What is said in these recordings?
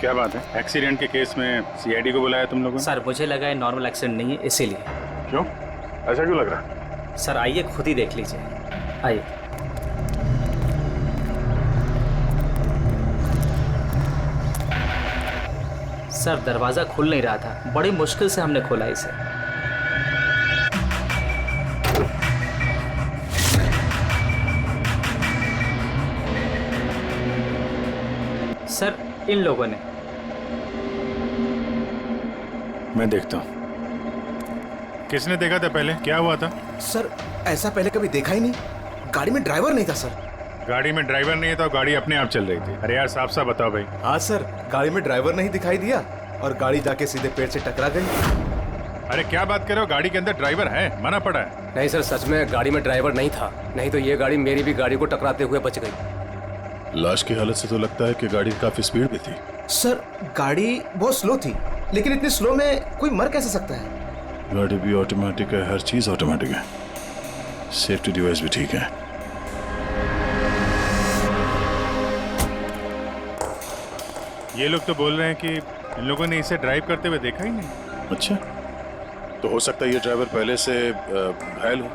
क्या बात है? एक्सीडेंट के केस में सीआईडी को बुलाया तुम लोगों ने? सर मुझे लगा है नॉर्मल एक्सीडेंट नहीं है, इसीलिए। क्यों? ऐसा क्यों लग रहा है? सर आइए खुद ही देख लीजिए, आइए। सर दरवाजा खुल नहीं रहा था, बड़ी मुश्किल से हमने खोला इसे। सर इन लोगों ने। मैं देखता हूँ। किसने देखा था पहले? क्या हुआ था? सर ऐसा पहले कभी देखा ही नहीं। गाड़ी में ड्राइवर नहीं था सर। गाड़ी में ड्राइवर नहीं था, गाड़ी अपने आप चल रही थी। अरे यार साफ साफ बताओ भाई। हाँ सर, गाड़ी में ड्राइवर नहीं दिखाई दिया और गाड़ी जाके सीधे पेड़ से टकरा गई। अरे क्या बात कर रहे हो? गाड़ी के अंदर ड्राइवर है, मना पड़ा है। नहीं सर, सच में गाड़ी में ड्राइवर नहीं था, नहीं तो ये गाड़ी मेरी भी गाड़ी को टकराते हुए बच गई। लाश की हालत से तो लगता है कि गाड़ी काफी स्पीड में थी। सर गाड़ी बहुत स्लो थी, लेकिन इतनी स्लो में कोई मर कैसे सकता है? गाड़ी भी ऑटोमेटिक है, हर चीज ऑटोमेटिक है, सेफ्टी डिवाइस भी ठीक है। ये लोग तो बोल रहे हैं कि इन लोगों ने इसे ड्राइव करते हुए देखा ही नहीं। अच्छा, तो हो सकता है ये ड्राइवर पहले से घायल हो,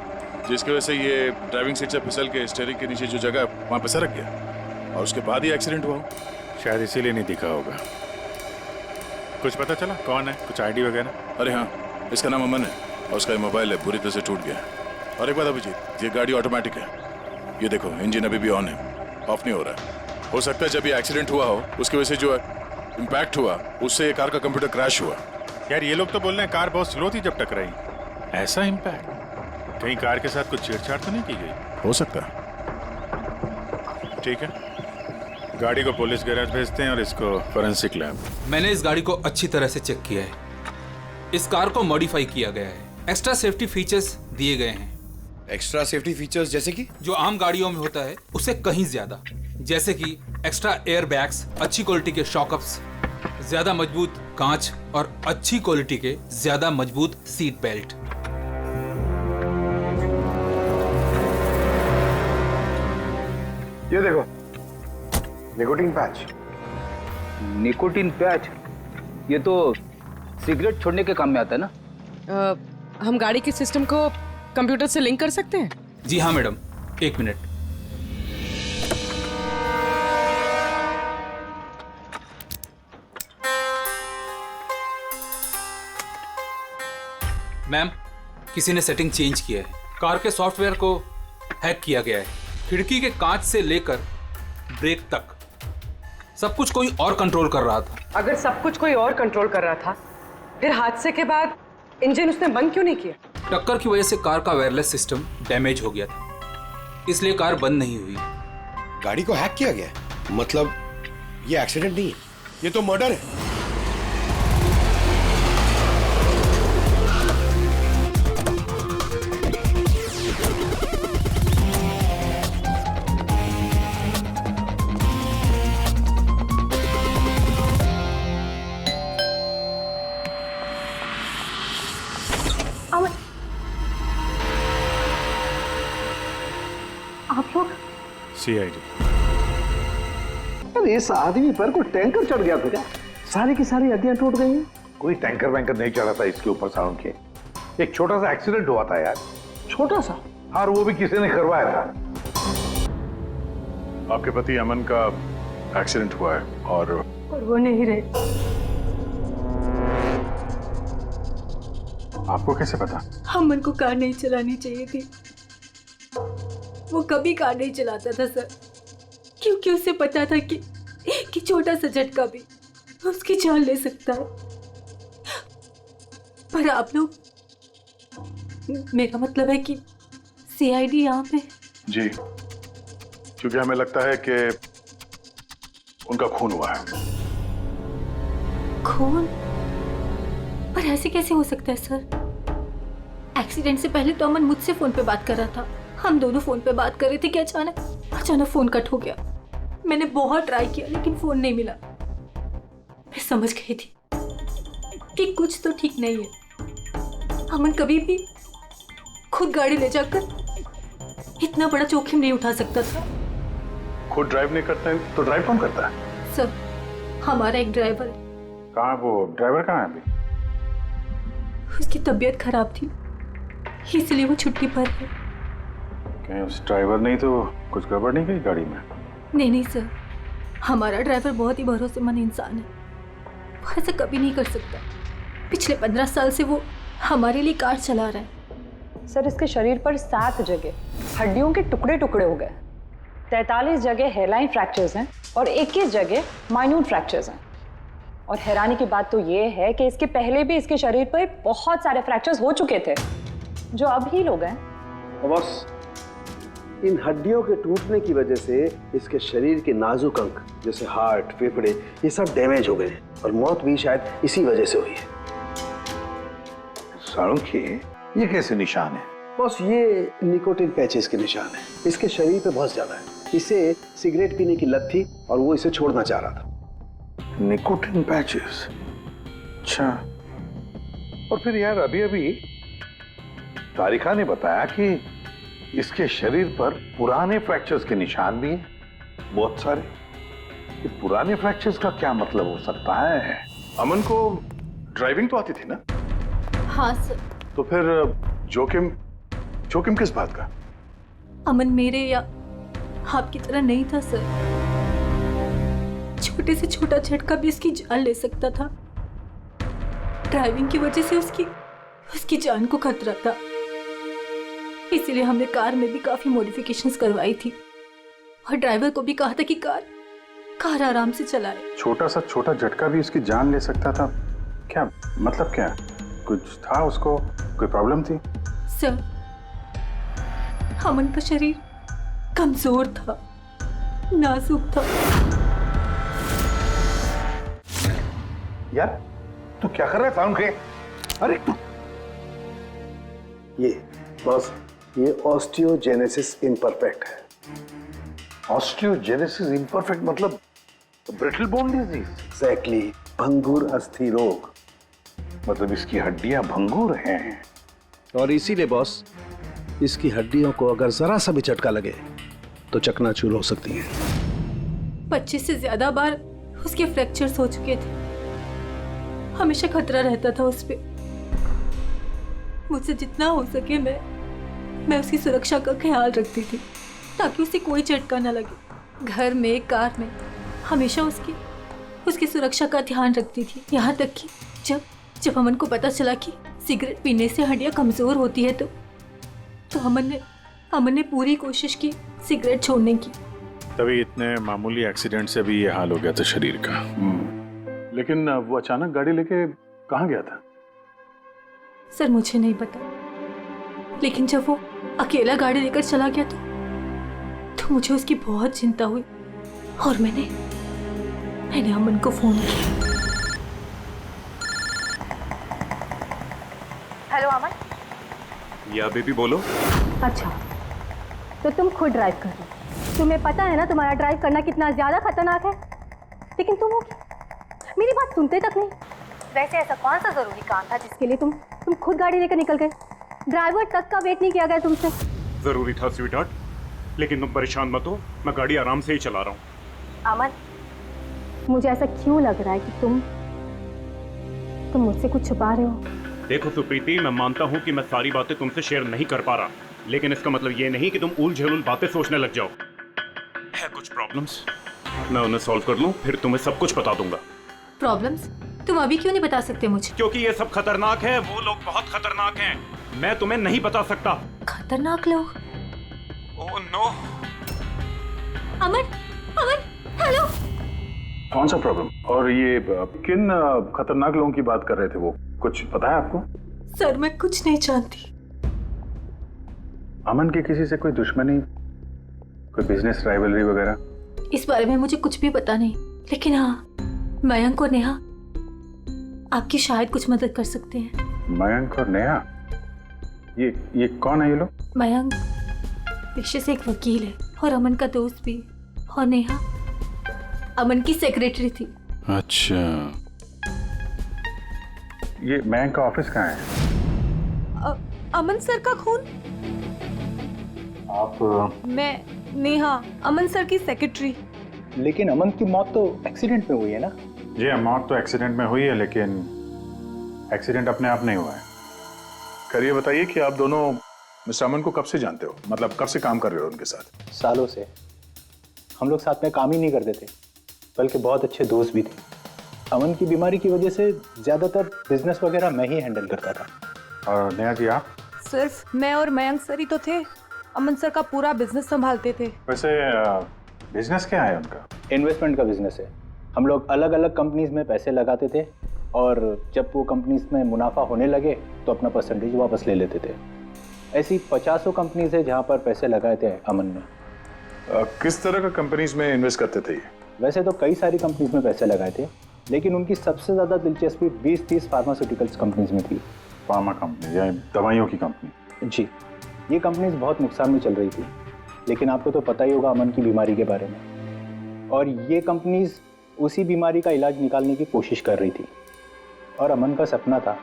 जिसकी वजह से ये ड्राइविंग सीट से फिसल के स्टीयरिंग के नीचे जो जगह है वहां पे सरक गया और उसके बाद ही एक्सीडेंट हुआ हो। शायद इसीलिए नहीं दिखा होगा। कुछ पता चला कौन है? कुछ आईडी वगैरह? अरे हाँ, इसका नाम अमन है और उसका मोबाइल है बुरी तरह से टूट गया। और एक बात अभिजीत, ये गाड़ी ऑटोमेटिक है, ये देखो इंजन अभी भी ऑन है, ऑफ नहीं हो रहा है। हो सकता है जब ये एक्सीडेंट हुआ हो उसकी वजह से जो इम्पैक्ट हुआ उससे ये कार का कंप्यूटर क्रैश हुआ। यार ये लोग तो बोल रहे हैं कार बहुत स्लो थी जब टकराई। ऐसा इम्पैक्ट? कहीं कार के साथ कुछ छेड़छाड़ तो नहीं की गई? हो सकता है। ठीक है, गाड़ी को पुलिस गैराज भेजते हैं और इसको फोरेंसिक लैब। मैंने इस गाड़ी को अच्छी तरह से चेक किया है। इस कार को मॉडिफाई किया गया है, एक्स्ट्रा सेफ्टी फीचर्स दिए गए हैं। एक्स्ट्रा सेफ्टी फीचर्स जैसे कि? जो आम गाड़ियों में होता है उससे कहीं ज्यादा, जैसे कि एक्स्ट्रा एयर बैग्स, अच्छी क्वालिटी के शॉकअप्स, ज्यादा मजबूत कांच और अच्छी क्वालिटी के ज्यादा मजबूत सीट बेल्ट। ये देखो, निकोटीन पैच। Nicotine patch? ये तो सिगरेट छोड़ने के काम में आता है ना? हम गाड़ी के सिस्टम को कंप्यूटर से लिंक कर सकते हैं? जी हाँ मैडम, एक मिनट। मैम, किसी ने सेटिंग चेंज किया है। कार के सॉफ्टवेयर को हैक किया गया है। खिड़की के कांच से लेकर ब्रेक तक सब कुछ कोई और कंट्रोल कर रहा था। अगर सब कुछ कोई और कंट्रोल कर रहा था, फिर हादसे के बाद इंजन उसने बंद क्यों नहीं किया? टक्कर की वजह से कार का वायरलेस सिस्टम डैमेज हो गया था, इसलिए कार बंद नहीं हुई। गाड़ी को हैक किया गया? मतलब ये एक्सीडेंट नहीं है, ये तो मर्डर है। आप लोग? सीआईडी। अरे इस आदमी पर कोई टैंकर चढ़ गया था क्या? सारी की सारी हड्डियां टूट गई हैं। कोई टैंकर वैंकर नहीं चढ़ा था इसके ऊपर साउंड के। एक छोटा सा एक्सीडेंट हुआ था यार, छोटा सा, और वो भी किसी ने करवाया था। आपके पति अमन का एक्सीडेंट हुआ है और वो नहीं रहे। आपको कैसे पता? अमन को कार नहीं चलानी चाहिए थी, वो कभी कार नहीं चलाता था सर, क्योंकि उसे पता था कि छोटा सा झटका भी उसकी जान ले सकता है। पर आप लोग, मेरा मतलब है कि सीआईडी यहाँ पे। जी, क्योंकि हमें लगता है कि उनका खून हुआ है। खून? पर ऐसे कैसे हो सकता है सर? एक्सीडेंट से पहले तो अमन मुझसे फोन पे बात कर रहा था, हम दोनों फोन पे बात कर रहे थे कि अचानक फोन कट हो गया। मैंने बहुत ट्राई किया लेकिन फोन नहीं मिला। मैं समझ गई थी कि कुछ तो ठीक नहीं है। अमन कभी भी खुद गाड़ी ले जाकर इतना बड़ा जोखिम नहीं उठा सकता था। खुद ड्राइव नहीं करते तो ड्राइव कौन करता है? सर, हमारा एक ड्राइवर है, कहाँ वो ड्राइवर कहाँ है अभी? उसकी तबीयत खराब थी इसलिए वो छुट्टी पर है। कहीं उस ड्राइवर नहीं तो कुछ गड़बड़ नहीं गई गाड़ी में? नहीं सर, हमारा ड्राइवर बहुत ही भरोसेमंद इंसान है, वो ऐसा कभी नहीं कर सकता। पिछले 15 साल से वो हमारे लिए कार चला रहा है। सर, इसके शरीर पर 7 जगह हड्डियों के टुकड़े टुकड़े हो गए, 43 जगह हेयरलाइन फ्रैक्चर्स हैं और 21 जगह माइन्यूट फ्रैक्चर्स हैं। और हैरानी की बात तो ये है कि इसके पहले भी इसके शरीर पर बहुत सारे फ्रैक्चर्स हो चुके थे जो अब हील हो गए। बॉस, इन हड्डियों के टूटने की वजह से इसके शरीर के नाजुक अंग जैसे हार्ट, फेफड़े, ये सब डैमेज हो गए और मौत भी शायद इसी वजह से हुई है। साळुंखे, ये कैसे निशान है? बॉस, ये निकोटिन पैचेस के निशान है। इसके शरीर पे बहुत ज्यादा है। इसे सिगरेट पीने की लत थी और वो इसे छोड़ना चाह रहा था। Nicotine patches? अच्छा। और फिर यार अभी तारिका ने बताया कि इसके शरीर पर पुराने फ्रैक्चर्स के निशान भी हैं, बहुत सारे। ये पुराने फ्रैक्चर्स का क्या मतलब हो सकता है? अमन को ड्राइविंग तो आती थी ना? हाँ सर। तो फिर जोखिम किस बात का? अमन मेरे या आपकी तरह नहीं था सर। छोटे से छोटा झटका भी उसकी जान ले सकता था। ड्राइविंग की वजह से उसकी जान को खतरा था, इसीलिए हमने कार में भी काफी मॉडिफिकेशंस करवाई थी और ड्राइवर को भी कहा था कि कार आराम से चलाए। छोटा झटका भी उसकी जान ले सकता था? क्या मतलब, क्या कुछ था उसको, कोई प्रॉब्लम थी? सर, अमन का शरीर कमजोर था, नाजुक था। यार तू क्या कर रहा है साळुंखे? अरे तू ये बॉस, ये ऑस्टियोजेनेसिस इम्परफेक्ट है। ऑस्टियोजेनेसिस इम्परफेक्ट मतलब ब्रिटल बोन डिजीज? एग्जैक्टली, भंगुर अस्थि रोग। मतलब इसकी हड्डियां भंगुर हैं। और इसीलिए बॉस, इसकी हड्डियों को अगर जरा सा भी झटका लगे तो चकनाचूर हो सकती हैं। 25 से ज्यादा बार उसके फ्रैक्चर्स हो चुके थे। हमेशा खतरा रहता था उस पे। मुझसे जितना हो सके मैं उसकी सुरक्षा का ख्याल रखती थी ताकि उसे कोई झटका न लगे। घर में, कार में हमेशा उसकी सुरक्षा का ध्यान रखती थी। यहाँ तक कि जब अमन को पता चला कि सिगरेट पीने से हड्डियां कमजोर होती है तो अमन ने पूरी कोशिश की सिगरेट छोड़ने की। तभी इतने मामूली एक्सीडेंट से भी ये हाल हो गया था शरीर का। लेकिन वो अचानक गाड़ी लेके कहाँ गया था? सर, मुझे नहीं पता, लेकिन जब वो अकेला गाड़ी लेकर चला गया तो मुझे उसकी बहुत चिंता हुई और मैंने अमन को फोन किया। हेलो अमन। या बेबी बोलो। अच्छा, तो तुम खुद ड्राइव कर रहे हो। तुम्हें पता है ना तुम्हारा ड्राइव करना कितना ज्यादा खतरनाक है, लेकिन तुम मेरी बात सुनते तक नहीं। वैसे ऐसा कौन सा जरूरी काम था जिसके लिए तुम खुद गाड़ी लेकर निकल गए? ड्राइवर तक का वेट नहीं किया गया तुमसे। जरूरी था स्वीटहार्ट, लेकिन तुम परेशान मत हो, मैं गाड़ी आराम से ही चला रहा हूँ। अमन, मुझे ऐसा क्यों लग रहा है कि तुम मुझसे कुछ छुपा रहे हो? देखो सुप्रीति, मैं मानता हूँ कि मैं सारी बातें तुमसे शेयर नहीं कर पा रहा, लेकिन इसका मतलब ये नहीं कि तुम उल-झुल बातें सोचने लग जाओ। है कुछ प्रॉब्लम्स, मैं उन्हें सॉल्व कर लूँ, फिर तुम्हें सब कुछ बता दूंगा। प्रॉब्लम्स? तुम अभी क्यों नहीं बता सकते मुझे? क्योंकि ये सब खतरनाक है, वो लोग बहुत खतरनाक हैं, मैं तुम्हें नहीं बता सकता। खतरनाक लोग? Oh no. अमन, हेलो। कौन सा प्रॉब्लम? और ये किन खतरनाक लोगों की बात कर रहे थे वो, कुछ पता है आपको? सर, मैं कुछ नहीं जानती। अमन की किसी से कोई दुश्मनी, कोई बिजनेस राइवलरी वगैरह? इस बारे में मुझे कुछ भी पता नहीं, लेकिन हाँ, मयंक और नेहा आपकी शायद कुछ मदद कर सकते हैं। मयंक और नेहा? ये कौन है ये लोग? मयंक पेशे से एक वकील है और अमन का दोस्त भी, और नेहा अमन की सेक्रेटरी थी। अच्छा, ये मयंक का ऑफिस कहाँ है? अमन सर का खून? आप? मैं नेहा, अमन सर की सेक्रेटरी। लेकिन अमन की मौत तो एक्सीडेंट में हुई है ना? जी मौत तो एक्सीडेंट में हुई है, लेकिन एक्सीडेंट अपने आप नहीं हुआ है। खैर ये बताइए कि आप दोनों मिस्टर अमन को कब से जानते हो, मतलब कब से काम कर रहे हो उनके साथ? सालों से। हम लोग साथ में काम ही नहीं करते थे, बल्कि बहुत अच्छे दोस्त भी थे। अमन की बीमारी की वजह से ज़्यादातर बिजनेस वगैरह मैं ही हैंडल करता था। और नेहा जी आप? सिर्फ मैं और मयंक सर ही तो थे, अमन सर का पूरा बिजनेस संभालते थे। वैसे बिजनेस क्या है उनका? इन्वेस्टमेंट का बिजनेस है। हम लोग अलग अलग कंपनीज में पैसे लगाते थे और जब वो कंपनीज में मुनाफा होने लगे तो अपना परसेंटेज वापस ले लेते थे। ऐसी 50 कंपनीज है जहाँ पर पैसे लगाए थे अमन ने। किस तरह का कंपनीज में इन्वेस्ट करते थे? वैसे तो कई सारी कंपनीज में पैसे लगाए थे, लेकिन उनकी सबसे ज़्यादा दिलचस्पी 20-30 फार्मास्यूटिकल्स कंपनीज में थी। फार्मा कंपनी या दवाइयों की कंपनी? जी, ये कंपनीज बहुत नुकसान में चल रही थी, लेकिन आपको तो पता ही होगा अमन की बीमारी के बारे में। और ये कंपनीज उसी बीमारी का इलाज निकालने की कोशिश कर रही थी। और अमन का सपना था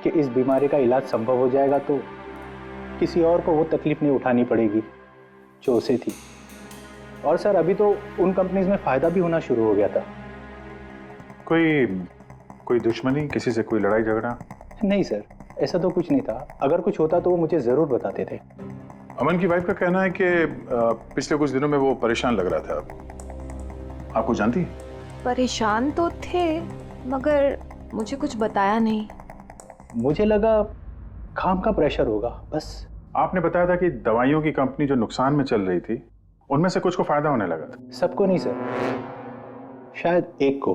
कि इस बीमारी का इलाज संभव हो जाएगा तो किसी और को वो तकलीफ नहीं उठानी पड़ेगी जो उसे थी। और सर अभी तो उन कंपनीज में फ़ायदा भी होना शुरू हो गया था। कोई दुश्मनी, किसी से कोई लड़ाई झगड़ा? नहीं सर, ऐसा तो कुछ नहीं था। अगर कुछ होता तो वो मुझे ज़रूर बताते थे। अमन की वाइफ का कहना है कि पिछले कुछ दिनों में वो परेशान लग रहा था। आपको जानती? परेशान तो थे, मगर मुझे कुछ बताया नहीं। मुझे लगा काम का प्रेशर होगा बस। आपने बताया था कि दवाइयों की कंपनी जो नुकसान में चल रही थी उनमें से कुछ को फायदा होने लगा था। सबको नहीं सर, शायद एक को।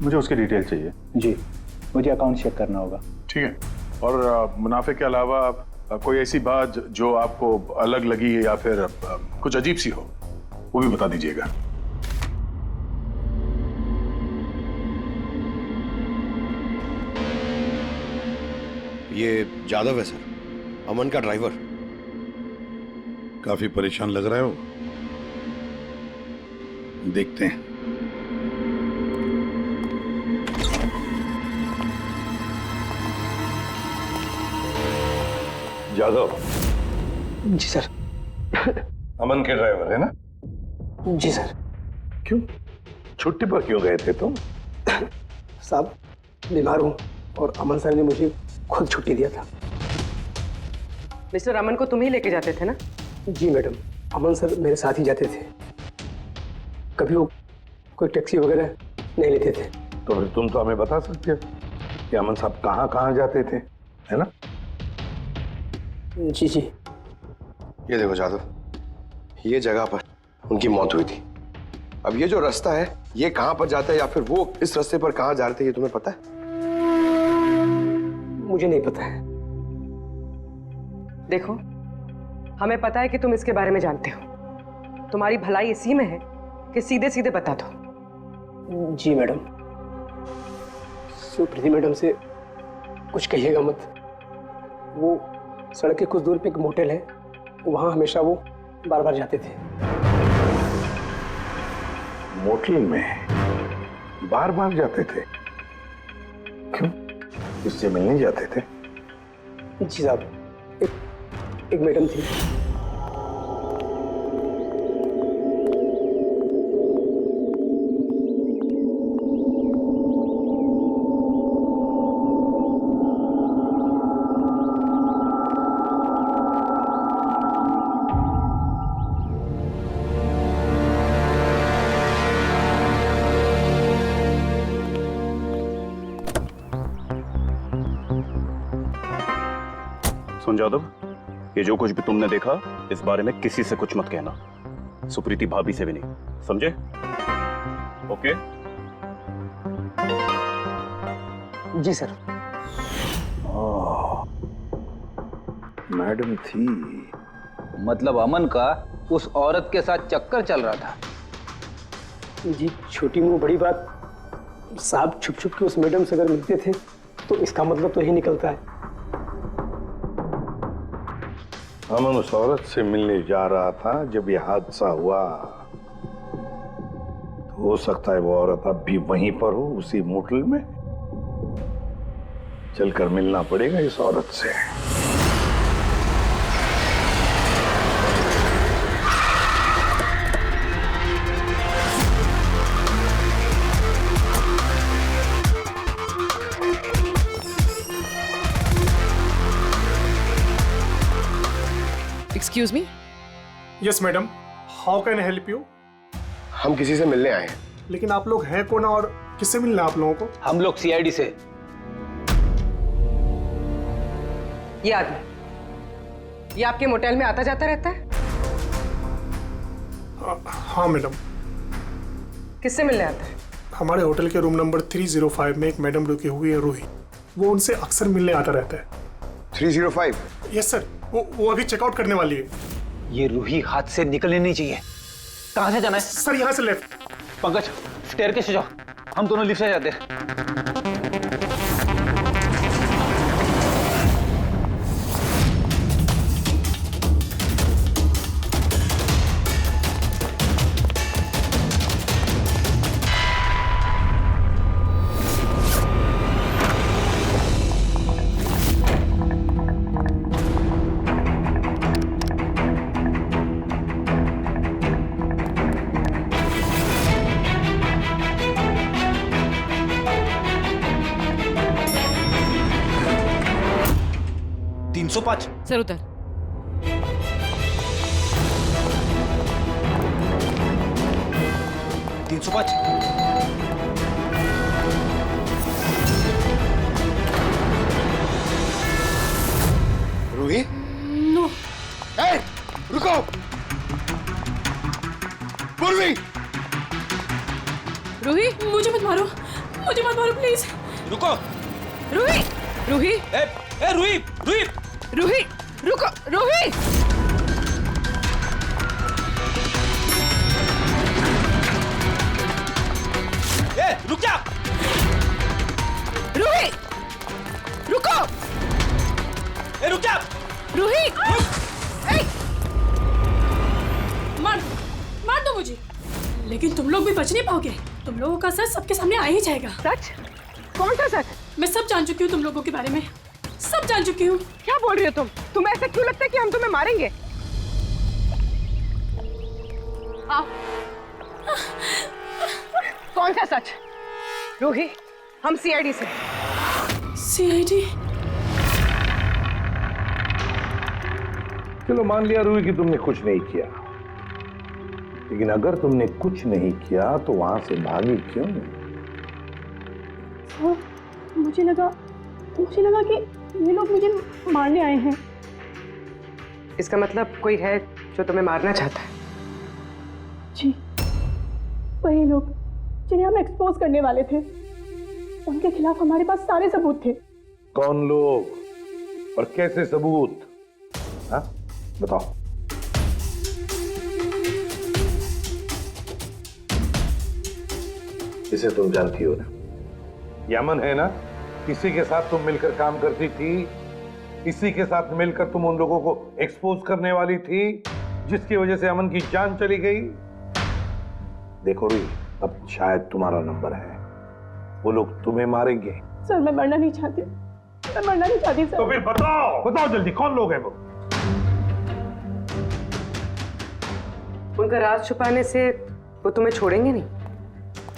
मुझे उसकी डिटेल चाहिए। जी, मुझे अकाउंट चेक करना होगा। ठीक है। और मुनाफे के अलावा कोई ऐसी बात जो आपको अलग लगी या फिर कुछ अजीब सी हो, वो भी बता दीजिएगा। ये जादव है सर, अमन का ड्राइवर। काफी परेशान लग रहा है वो। देखते हैं। जादव? जी सर। अमन के ड्राइवर है ना? जी सर। क्यों, छुट्टी पर क्यों गए थे तुम? साहब बीमार हूँ और अमन सर ने मुझे खुद छुट्टी दिया था। मिस्टर अमन को तुम ही लेके जाते थे ना? जी मैडम, अमन सर मेरे साथ ही जाते थे। कभी वो कोई टैक्सी वगैरह नहीं लेते थे। तो फिर तुम तो हमें बता सकते हो कि अमन साहब कहाँ कहाँ जाते थे, है ना? जी जी। ये देखो जादव, ये जगह पर उनकी मौत हुई थी। अब ये जो रास्ता है ये कहाँ पर जाता है या फिर वो इस रास्ते पर कहाँ जा रहे थे, ये तुम्हें पता है? मुझे नहीं पता है। देखो, हमें पता है कि तुम इसके बारे में जानते हो। तुम्हारी भलाई इसी में है कि सीधे सीधे बता दो। जी मैडम। सुप्रीति मैडम से कुछ कहिएगा मत। वो सड़क के कुछ दूर पे एक मोटेल है, वहां हमेशा वो बार बार जाते थे। मोटेल में बार बार जाते थे? क्यों, इससे मिलने जाते थे? जी साहब, एक मैडम थी। सुन जादव, ये जो कुछ भी तुमने देखा इस बारे में किसी से कुछ मत कहना, सुप्रीति भाभी से भी नहीं, समझे? ओके? जी सर। मैडम थी? मतलब अमन का उस औरत के साथ चक्कर चल रहा था? जी, छोटी मुंह बड़ी बात। साहब छुप छुप के उस मैडम से अगर मिलते थे तो इसका मतलब तो यही निकलता है। अमन उस औरत से मिलने जा रहा था जब यह हादसा हुआ। तो हो सकता है वो औरत अब भी वहीं पर हो, उसी मोटल में। चलकर मिलना पड़ेगा इस औरत से। Excuse me. Yes madam, how can I help you? हम किसी से मिलने आए हैं। लेकिन आप लोग हैं कौन और किससे मिलना है आप लोगों को? हम लोग सीआईडी से। ये आदमी, ये आपके मोटेल में आता जाता रहता है? हाँ मैडम। किससे मिलने आता है? हमारे होटल के रूम नंबर 305 में एक मैडम रुकी हुई है रूही, वो उनसे अक्सर मिलने आता रहता है। 305? यस सर, वो अभी चेकआउट करने वाली है। ये रूही हाथ से निकलने नहीं चाहिए। कहाँ से जाना है? सर यहाँ से लेफ्ट। पंकज स्टेयरकेस से जाओ, हम दोनों लिफ्ट से जाते हैं। सर उधर। रूही? नो। ए, रुको। पूर्वी! रूही, मुझे मत मारो, मुझे मत मारो प्लीज। रुको। रूही, रूही, रूही, रूही, रूही, रुको, रूही। रुक जा। रूही, रुको। रुक जा। रूही, मार दो मुझे, लेकिन तुम लोग भी बच नहीं पाओगे। तुम लोगों का सच सबके सामने आ ही जाएगा। सच? कौन सा सच? मैं सब जान चुकी हूँ तुम लोगों के बारे में, सब जान चुकी हूँ। क्या बोल रही हो तुम? तुम्हें ऐसा क्यों लगता है कि हम तुम्हें मारेंगे? आओ। कौन सा सच? रूही, हम सीआईडी से। सीआईडी? चलो मान लिया रूही कि तुमने कुछ नहीं किया, लेकिन अगर तुमने कुछ नहीं किया तो वहां से भागी क्यों? मुझे लगा कि ये लोग मुझे मारने आए हैं। इसका मतलब कोई है जो तुम्हें मारना चाहता है? जी, वही लोग जिन्हें हम एक्सपोज करने वाले थे। उनके खिलाफ हमारे पास सारे सबूत थे। कौन लोग और कैसे सबूत? हाँ, बताओ। इसे तुम जानती हो ना, यमन है ना, इसी के साथ तुम मिलकर काम करती थी, इसी के साथ मिलकर तुम उन लोगों को एक्सपोज करने वाली थी जिसकी वजह से अमन की जान चली गई। देखो री, अब शायद तुम्हारा नंबर है, वो लोग तुम्हें मारेंगे। सर मैं मरना नहीं चाहती, मैं मरना नहीं चाहती सर। तो फिर बताओ जल्दी, कौन लोग हैं वो? उनका राज छुपाने से वो तुम्हें छोड़ेंगे नहीं।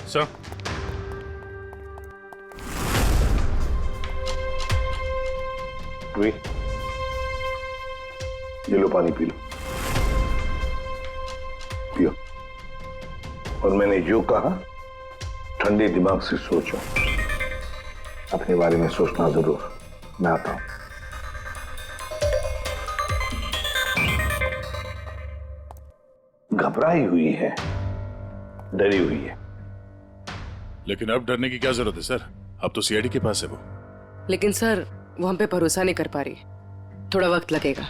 सर, ये लो पानी पी लो, पियो। और मैंने जो कहा ठंडे दिमाग से सोचो, अपने बारे में सोचना जरूर। मैं आता हूं। घबराई हुई है, डरी हुई है। लेकिन अब डरने की क्या जरूरत है सर? अब तो सीआईडी के पास है वो। लेकिन सर, वो हम पे भरोसा नहीं कर पा रही, थोड़ा वक्त लगेगा।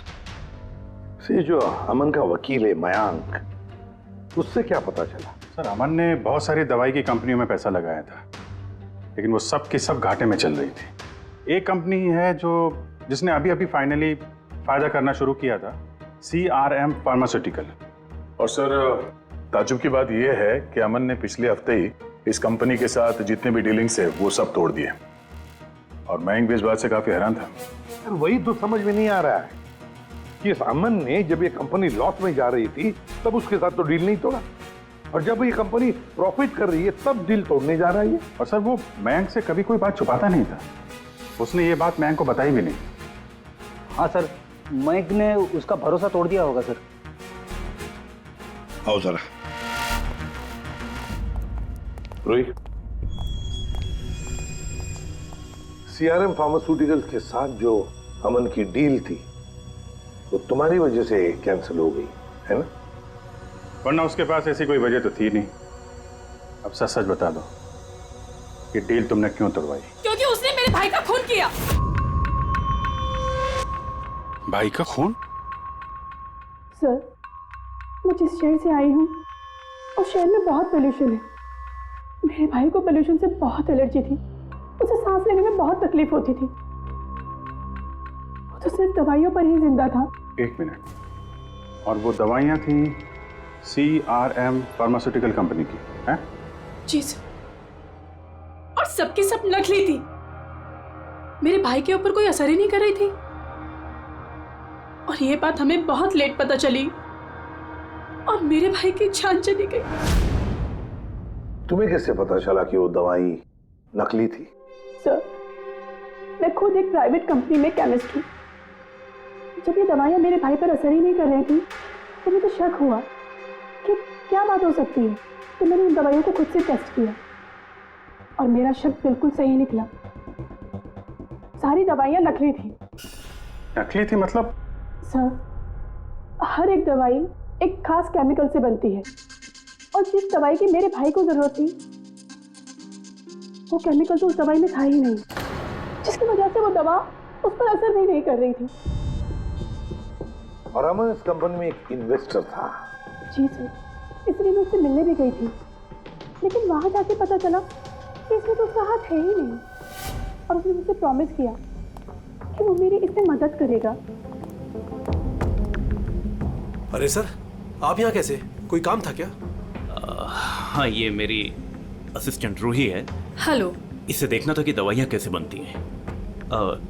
से जो अमन का वकील है मयांक, उससे क्या पता चला? सर, अमन ने बहुत सारी दवाई की कंपनियों में पैसा लगाया था, लेकिन वो सब की सब घाटे में चल रही थी। एक कंपनी है जिसने अभी अभी फाइनली फायदा करना शुरू किया था, CRM फार्मास्यूटिकल। और सर, ताजुब की बात यह है कि अमन ने पिछले हफ्ते ही इस कंपनी के साथ जितने भी डीलिंग्स है वो सब तोड़ दिए, और मयंक भी इस बात से काफी हैरान था। वही तो समझ में नहीं आ रहा है कि इस अमन ने जब ये कंपनी लॉस में जा रही थी तब उसके साथ तो डील नहीं तोड़ा, और जब ये कंपनी प्रॉफिट कर रही है तब डील तोड़ने जा रहा है। और सर, वो मयंक से कभी कोई बात छुपाता नहीं था, उसने ये बात मयंक को बताई भी नहीं। हाँ सर, मैक ने उसका भरोसा तोड़ दिया होगा सर। आओ जरा। रोही, सीआरएम फार्मास्यूटिकल्स के साथ जो अमन की डील थी वो तुम्हारी वजह से कैंसिल हो गई है ना? वरना उसके पास ऐसी कोई वजह तो थी नहीं। अब सच सच बता दो कि डील तुमने क्यों तोड़वाई? क्योंकि उसने मेरे भाई का खून किया। भाई का खून? सर, मैं जिस शहर से आई हूँ उस शहर में बहुत पोल्यूशन है। मेरे भाई को पोल्यूशन से बहुत एलर्जी थी, उसे सांस लेने में बहुत तकलीफ होती थी। वो तो सिर्फ दवाइयों पर ही जिंदा था। एक मिनट, और वो दवाइयाँ थी CRM फार्मास्यूटिकल कंपनी की, हैं? जी सर, और सबकी सब नकली थी। मेरे भाई के ऊपर कोई असर ही नहीं कर रही थी, और ये बात हमें बहुत लेट पता चली और मेरे भाई की जान चली गई। तुम्हें कैसे पता चला कि वो दवाई नकली थी? सर, मैं खुद एक प्राइवेट कंपनी में केमिस्ट हूँ। जब ये दवाइयाँ मेरे भाई पर असर ही नहीं कर रही थी तो मुझे शक हुआ कि क्या बात हो सकती है। तो मैंने उन दवाइयों को खुद से टेस्ट किया और मेरा शक बिल्कुल सही निकला। सारी दवाइयाँ नकली थी। नकली थी मतलब? सर, हर एक दवाई एक खास केमिकल से बनती है और जिस दवाई की मेरे भाई को जरूरत थी वो केमिकल तो उस दवाई में था ही नहीं, जिसकी वजह से वो दवा उस पर असर भी नहीं कर रही थी। और अमन इस कंपनी में एक इन्वेस्टर था। जी सर, इसलिए मैं उससे मिलने भी गई थी, लेकिन वहां जाके पता चला कि इसमें तो उसका हाथ है ही नहीं। और उसने मुझसे प्रॉमिस किया कि वो मेरी इसमें मदद करेगा। अरे सर, आप यहाँ कैसे? कोई काम था क्या? हाँ, ये मेरी असिस्टेंट रूही है। हेलो। इसे देखना था कि दवाइयाँ कैसे बनती हैं।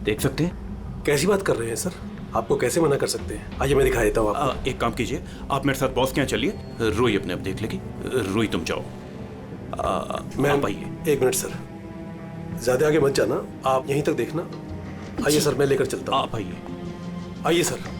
देख सकते हैं? कैसी बात कर रहे हैं सर? आपको कैसे मना कर सकते हैं? आइए मैं दिखा देता हूँ आपको। एक काम कीजिए, आप मेरे साथ बॉस के यहाँ चलिए, रूही अपने आप देख लेगी। रूही तुम जाओ। मैं आइए। एक मिनट सर, ज्यादा आगे मत जाना, आप यहीं तक देखना। आइए सर, मैं लेकर चलता हूँ। आप आइए। आइए सर।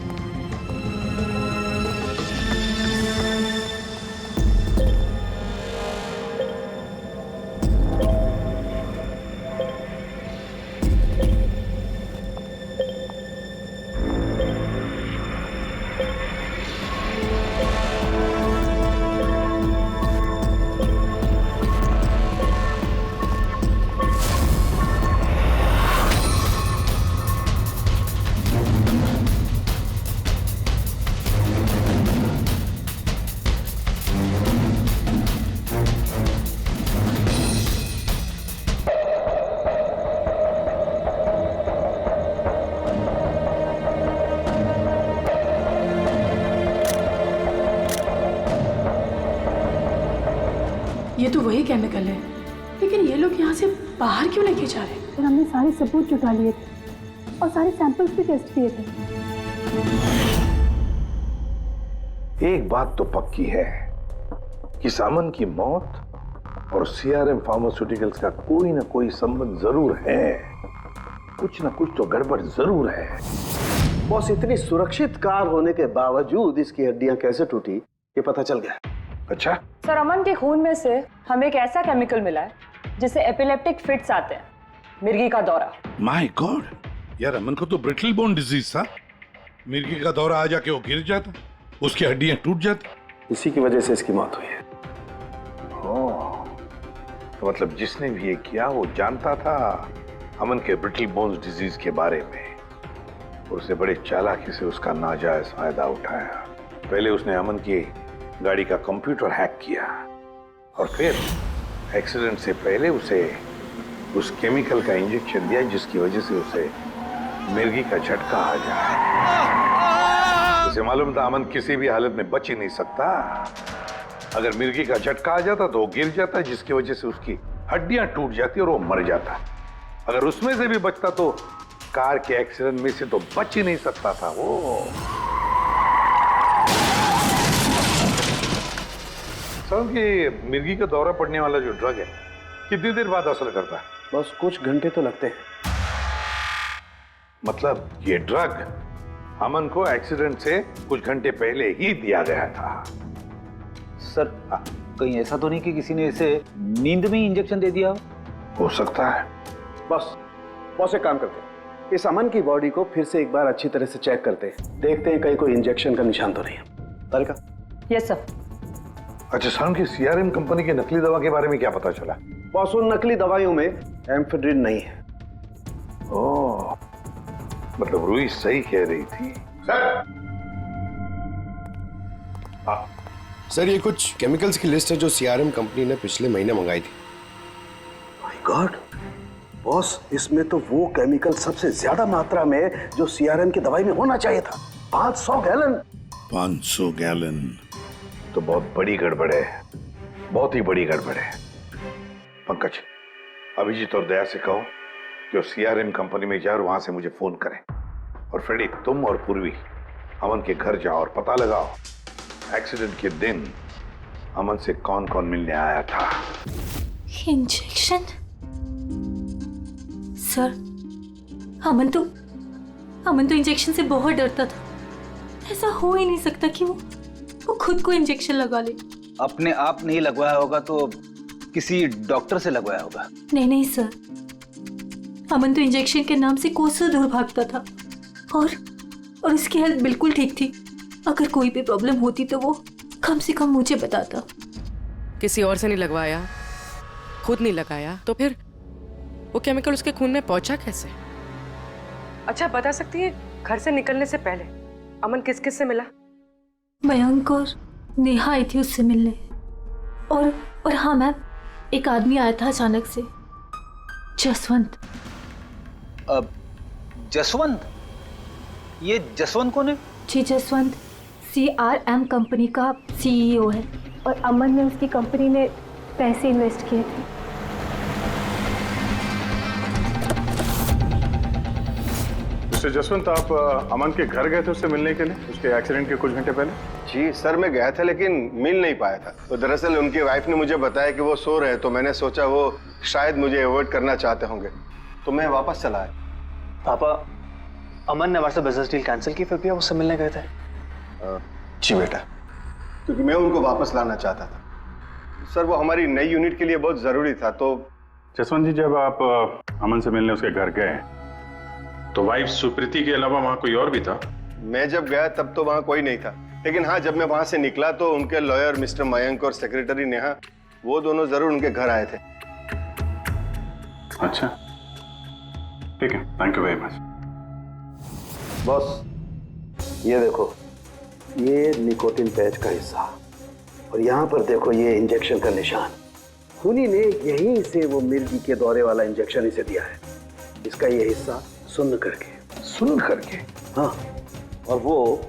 ये तो वही केमिकल है, लेकिन ये लोग यहाँ से बाहर क्यों लेके जा रहे हैं? फिर हमने सारे सबूत जुटा लिए थे और सारे सैंपल्स भी टेस्ट किए थे। एक बात तो पक्की है कि सामन की मौत और सीआरएम फार्मास्यूटिकल्स का कोई ना कोई संबंध जरूर है। कुछ ना कुछ तो गड़बड़ जरूर है। बॉस, इतनी सुरक्षित कार होने के बावजूद इसकी हड्डियां कैसे टूटी ये पता चल गया। अच्छा सर, अमन के खून में से हमें एक ऐसा केमिकल मिला है जिससे एपिलेप्टिक फिट्स आते हैं, मिर्गी का दौरा। माय गॉड, यार अमन को तो ब्रिटल बोन डिजीज था। मिर्गी का दौरा आ जाके वो गिर जाता, उसकी हड्डियां टूट जाती। इसी की वजह से इसकी मौत हुई है। तो मतलब जिसने भी ये किया वो जानता था अमन के ब्रिटल बोन्स डिजीज के बारे में, और उसे बड़े चालाकी से उसका नाजायज फायदा उठाया। पहले उसने अमन की गाड़ी का कंप्यूटर हैक किया और फिर एक्सीडेंट से पहले उसे उस केमिकल का इंजेक्शन दिया जिसकी वजह से उसे मिर्गी का झटका आ जाए। उसे मालूम था अमन किसी भी हालत में बच ही नहीं सकता। अगर मिर्गी का झटका आ जाता तो वो गिर जाता, जिसकी वजह से उसकी हड्डियां टूट जाती और वो मर जाता। अगर उसमें से भी बचता तो कार के एक्सीडेंट में से तो बच ही नहीं सकता था वो। कि मिर्गी का दौरा पड़ने वाला जो ड्रग है कितनी देर बाद असर करता है? बस कुछ घंटे तो लगते हैं। मतलब ये ड्रग अमन को एक्सीडेंट से कुछ घंटे पहले ही दिया गया था। सर कहीं ऐसा तो नहीं कि किसी ने इसे नींद में ही इंजेक्शन दे दिया हो सकता है। बॉस एक काम करते हैं, इस अमन की बॉडी को फिर से एक बार अच्छी तरह से चेक करते हैं, देखते हैं कहीं कोई इंजेक्शन का निशान तो नहीं है। तारिका? Yes sir. अच्छा साहब की सीआरएम कंपनी की नकली दवा के बारे में क्या पता चला? बॉस उन नकली दवाइयों में एम्फेड्रिन नहीं है। ओह, मतलब रूही सही कह रही थी। सर ये कुछ केमिकल्स की लिस्ट है जो सीआरएम कंपनी ने पिछले महीने मंगाई थी। माय गॉड बॉस, इसमें तो वो केमिकल सबसे ज्यादा मात्रा में जो सीआरएम की दवाई में होना चाहिए था, 500 गैलन। 500 गैलन तो बहुत बड़ी गड़बड़ है, बहुत ही बड़ी गड़बड़ है। पंकज, अभिजीत और दया से कहो कि सीआरएम कंपनी में जाओ, वहां से मुझे फोन करें। और फ्रेडी, तुम और पूर्वी अमन के घर जाओ और पता लगाओ एक्सीडेंट के दिन अमन से कौन कौन मिलने आया था। इंजेक्शन? सर अमन तो इंजेक्शन से बहुत डरता था। ऐसा हो ही नहीं सकता कि वो खुद को इंजेक्शन लगा ले। अपने आप नहीं लगवाया होगा तो किसी डॉक्टर से लगवाया होगा। नहीं सर, अमन तो इंजेक्शन के नाम से कोसों दूर भागता था और उसकी हेल्थ बिल्कुल ठीक थी। अगर कोई भी प्रॉब्लम होती तो वो कम से कम मुझे बताता। किसी और से नहीं लगवाया, खुद नहीं लगाया, तो फिर वो केमिकल उसके खून में पहुंचा कैसे? अच्छा बता सकती है, घर से निकलने से पहले अमन किस किस से मिला? मयंक और नेहा आई थी उससे मिलने। और हाँ मैम, एक आदमी आया था अचानक से, जसवंत। जसवंत? ये जसवंत कौन है? जी जसवंत सीआरएम कंपनी का सीईओ है और अमन ने उसकी कंपनी में पैसे इन्वेस्ट किए थे। मिस्टर जसवंत, आप अमन के घर गए थे उससे मिलने के लिए उसके एक्सीडेंट के कुछ घंटे पहले? जी सर, मैं गया था लेकिन मिल नहीं पाया था। तो दरअसल उनकी वाइफ ने मुझे बताया कि वो सो रहे, तो मैंने सोचा वो शायद मुझे अवॉइड करना चाहते होंगे, तो मैं वापस चला आया। पापा, अमन ने हमारे से बिजनेस डील कैंसिल की, फिर भी आप उससे मिलने गए थे? जी बेटा, क्योंकि मैं उनको वापस लाना चाहता था। सर वो हमारी नई यूनिट के लिए बहुत जरूरी था। तो जसवंत जी, जब आप अमन से मिलने उसके घर गए तो वाइफ सुप्रीति के अलावा वहां कोई और भी था? मैं जब गया तब तो वहां कोई नहीं था, लेकिन हाँ जब मैं वहां से निकला तो उनके लॉयर मिस्टर मयंक और सेक्रेटरी नेहा, वो दोनों जरूर उनके घर आए थे। अच्छा ठीक है, thank you very much. Boss ये देखो, ये निकोटिन पैच का हिस्सा, और यहाँ पर देखो ये इंजेक्शन का निशान। खूनी ने यहीं से वो मिर्गी के दौरे वाला इंजेक्शन इसे दिया है। इसका ये हिस्सा सुन्न करके, हाँ, और वो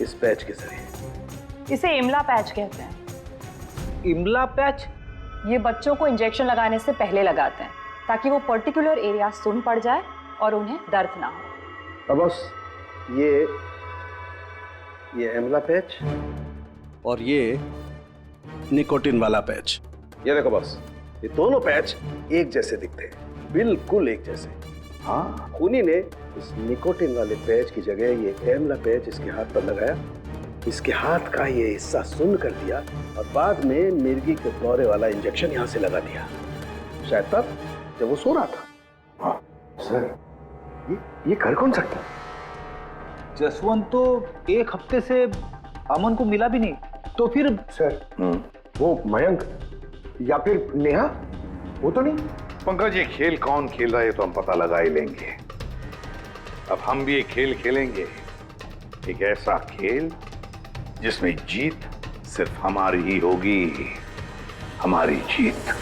इस पैच के जरिए। इसे इमला पैच कहते हैं। इमला पैच? ये बच्चों को इंजेक्शन लगाने से पहले लगाते हैं ताकि वो पर्टिकुलर एरिया सुन पड़ जाए और उन्हें दर्द ना हो। अब बस ये इमला पैच और ये निकोटिन वाला पैच, ये देखो बस, ये दोनों पैच एक जैसे दिखते हैं, बिल्कुल एक जैसे। हाँ, खूनी ने इस निकोटिन वाले पैच की जगह ये एमला पैच इसके हाथ पर लगाया, इसके हाथ का ये हिस्सा सुन्न कर दिया और बाद में मिर्गी के दौरे वाला इंजेक्शन यहाँ से लगा दिया, शायद तब जब वो सो रहा था। हाँ सर, ये कर कौन सकता? जसवंत तो एक हफ्ते से अमन को मिला भी नहीं, तो फिर? सर वो मयंक या फिर नेहा, वो तो नहीं। पंकज, ये खेल कौन खेल रहा है तो हम पता लगा ही लेंगे। अब हम भी एक खेल खेलेंगे, एक ऐसा खेल जिसमें जीत सिर्फ हमारी ही होगी, हमारी जीत।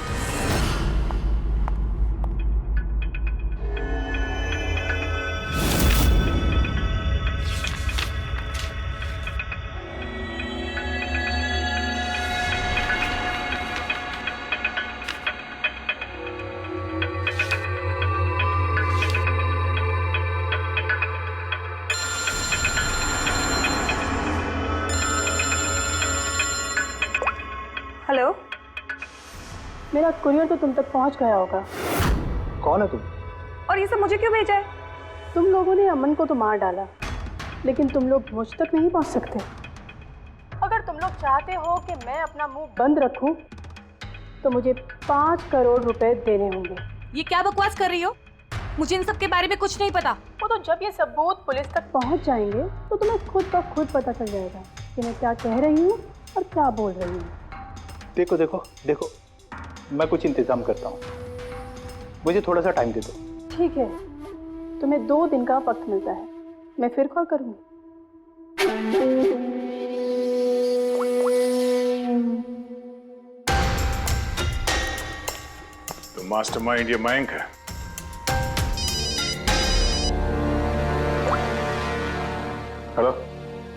हेलो, मेरा कुरियर तो तुम तक पहुंच गया होगा। कौन है तुम? और ये सब मुझे क्यों भेजा है? तुम लोगों ने अमन को तो मार डाला, लेकिन तुम लोग मुझ तक नहीं पहुंच सकते। अगर तुम लोग चाहते हो कि मैं अपना मुंह बंद रखूं, तो मुझे 5 करोड़ रुपए देने होंगे। ये क्या बकवास कर रही हो? मुझे इन सब के बारे में कुछ नहीं पता। वो तो जब ये सबूत पुलिस तक पहुंच जाएंगे तो तुम्हें खुद ब खुद पता चल जाएगा कि मैं क्या कह रही हूँ और क्या बोल रही हूँ। देखो देखो देखो, मैं कुछ इंतजाम करता हूँ, मुझे थोड़ा सा टाइम दे दो। ठीक है, तुम्हें 2 दिन का वक्त मिलता है, मैं फिर कॉल करूँगी। तो मास्टरमाइंड ये मयंक है। Hello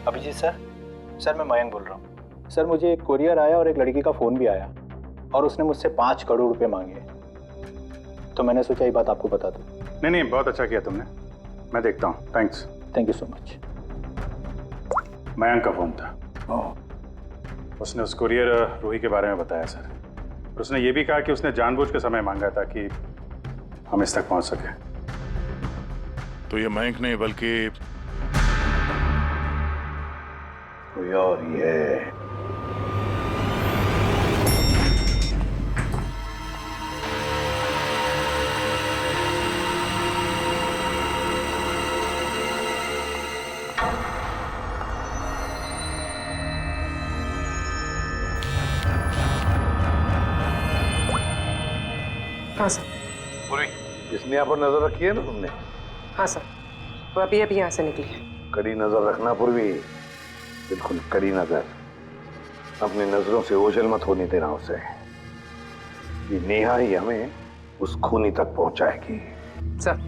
Abhijit sir. सर मैं मयंक बोल रहा हूँ। सर मुझे एक कोरियर आया और एक लड़की का फ़ोन भी आया और उसने मुझसे 5 करोड़ रुपए मांगे, तो मैंने सोचा ये बात आपको बता दूँ। नहीं नहीं, बहुत अच्छा किया तुमने, मैं देखता हूँ। Thanks. Thank you so much. Mayank का फ़ोन था। उसने उस कुरियर रूही के बारे में बताया सर। और उसने ये भी कहा कि उसने जानबूझ के समय मांगा ताकि हम इस तक पहुंच सके। तो ये मयंक नहीं बल्कि कोई और ही है। हाँ सर। पूरी इसने यहाँ पर नजर रखी है ना तुमने? हाँ सर, वो अभी अभी यहाँ से निकली है। कड़ी नजर रखना पूर्वी, बिल्कुल कड़ी नजर। अपनी नजरों से ओझल मत होने देना उसे। ये नेहा ही हमें उस खूनी तक पहुंचाएगी। सर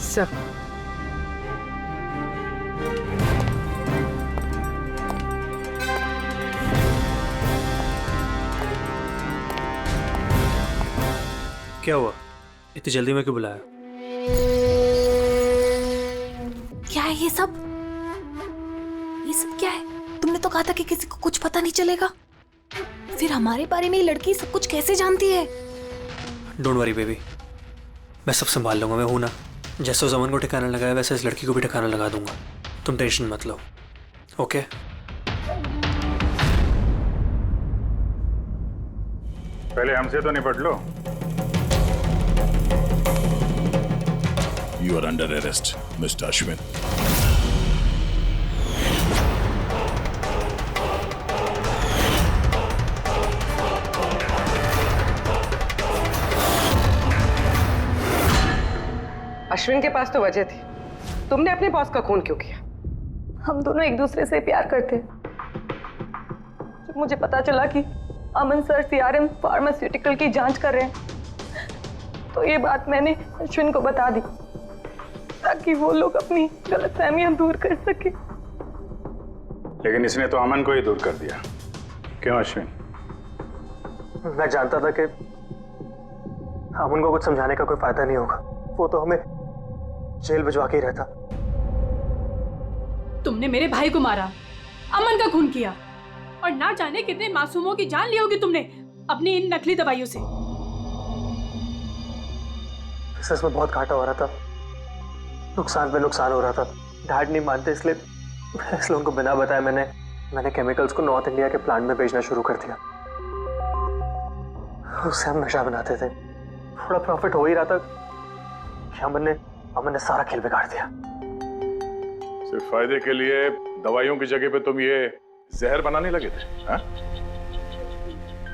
सर क्या हुआ? इतनी जल्दी में क्यों बुलाया? क्या है ये सब? ये सब क्या है? तुमने तो कहा था कि किसी को कुछ पता नहीं चलेगा। फिर हमारे बारे में ये लड़की सब कुछ कैसे जानती है? डोंट वरी बेबी, मैं सब संभाल लूंगा। मैं हूं ना। जैसे उस अमन को ठिकाना लगाया वैसे इस लड़की को भी ठिकाना लगा दूंगा। तुम टेंशन मत लो। ओके? पहले हमसे तो निपट लो। You are under arrest, Mr. Ashwin. Ashwin के पास तो वजह थी। तुमने अपने बॉस का खून क्यों किया? हम दोनों एक दूसरे से प्यार करते हैं। जब मुझे पता चला कि अमन सर सीआरएम फार्मास्यूटिकल की जांच कर रहे हैं, तो ये बात मैंने अश्विन को बता दी ताकि वो लोग अपनी गलतफहमियां दूर कर सके। लेकिन इसने तो अमन को ही दूर कर दिया। क्यों अश्विन? मैं जानता था कि अमन को कुछ समझाने का कोई फायदा नहीं होगा। वो तो हमें जेल भिजवा के ही रहता। तुमने मेरे भाई को मारा, अमन का खून किया और ना जाने कितने मासूमों की जान ली होगी तुमने अपनी इन नकली दवाइयों से। बिजनेस में बहुत घाटा हो रहा था, नुकसान पे नुकसान हो रहा था। डैड नहीं मानते, इसलिए उनको बिना बताए मैंने केमिकल्स को नॉर्थ इंडिया के प्लांट में बेचना शुरू कर दिया। उससे हम नशा बनाते थे, थोड़ा प्रॉफिट हो ही रहा था कि अमन ने सारा खेल बिगाड़ दिया। सिर्फ फायदे के लिए दवाइयों की जगह पे तुम ये जहर बनाने लगे थे, हाँ?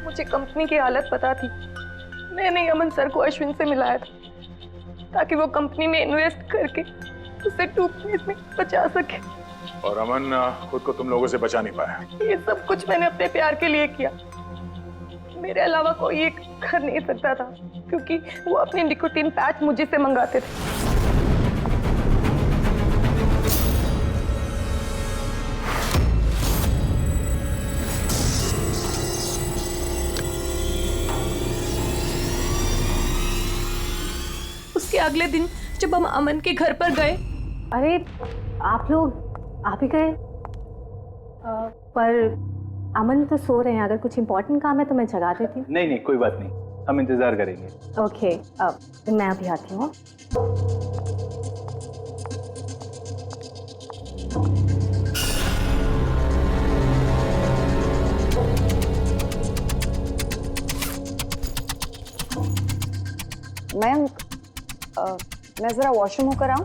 मुझे कंपनी की हालत पता थी। मैंने अमन सर को अश्विन से मिलाया था ताकि वो कंपनी में इन्वेस्ट करके उसे डूबने से बचा सके। और अमन खुद को तुम लोगों से बचा नहीं पाया। ये सब कुछ मैंने अपने प्यार के लिए किया। मेरे अलावा कोई ये कर नहीं सकता था क्योंकि वो अपनी निकोटीन पैच मुझे से मंगाते थे। उसके अगले दिन जब हम अमन के घर पर गए, अरे आप ही गए? पर अमन तो सो रहे हैं। अगर कुछ इम्पोर्टेंट काम है तो मैं जगा देती हूँ। नहीं, कोई बात नहीं, हम इंतजार करेंगे। ओके, मैं अभी आती हूँ। मैं जरा वॉशरूम होकर आऊं?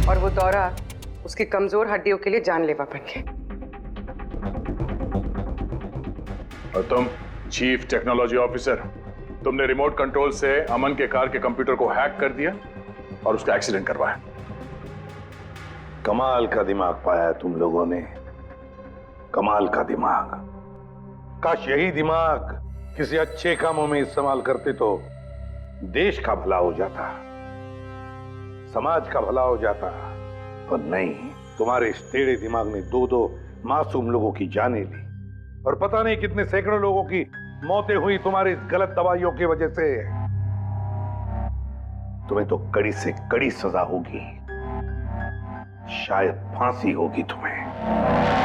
और वो दौरा उसकी कमजोर हड्डियों के लिए जानलेवा बन गया। और तुम चीफ टेक्नोलॉजी ऑफिसर, तुमने रिमोट कंट्रोल से अमन के कार के कंप्यूटर को हैक कर दिया और उसका एक्सीडेंट करवाया। कमाल का दिमाग पाया है तुम लोगों ने, कमाल का दिमाग। काश यही दिमाग किसी अच्छे कामों में इस्तेमाल करते तो देश का भला हो जाता, समाज का भला हो जाता। पर नहीं, तुम्हारे इस टेढ़े दिमाग ने दो मासूम लोगों की जानें ली और पता नहीं कितने सैकड़ों लोगों की मौतें हुई तुम्हारी इस गलत दवाइयों की वजह से। तुम्हें तो कड़ी से कड़ी सजा होगी, शायद फांसी होगी तुम्हें।